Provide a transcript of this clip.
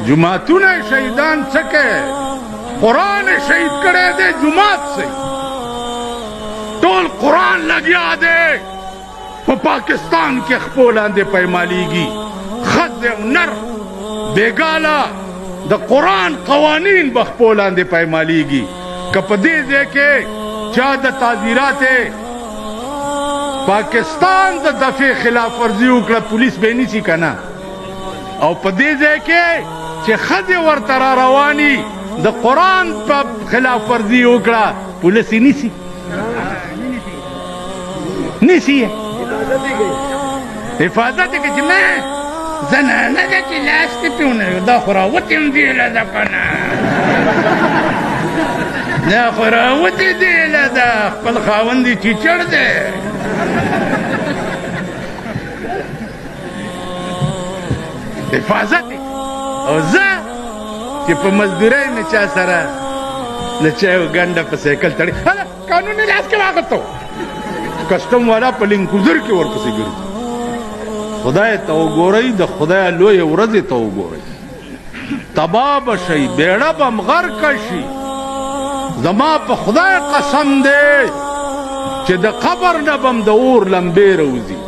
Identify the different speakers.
Speaker 1: جماعتونه شهیدان څه کوي؟ قرآن شهید کړی دی جماعت سے ټول قرآن لګیا دی په پاکستان کې خپو لاندې پیمالیږي ښځې او نر بېګاله د قرآن قوانین به خپو لاندې پیمالیږي که په دې ځای کې چا د تعزیرات پاکستان د دفع خلاف ورزي وکړه پولیس به یې نیسي که نه او په دې ځای کې چې ښځې ورته را رواني د قرآن په خلاف ورزي وکړه پولیس یې نیسي نیسي یې حفاظت یې کوي چې نه زنانه ده چې لاس دې پې ونه دا خو راوتې هم دیله ده که نه دا خو راوتې دیله ده خپل خاوند یې چیچړ دی حفاظت او زه چې په مزدورۍ مې چا سره د چایو ګنډه په سایکل تړي قانون یې لاس کې واخیستو کسټم والا په لینکوزر کې ورپسې ګرځي خدای ته وګورئ د خدای لویې ورځې ته وګورئ تباه به شئ بیړه به م غرقه شي زما په خدای قسم دی چې د قبر نه به م د اور لمبې راوځي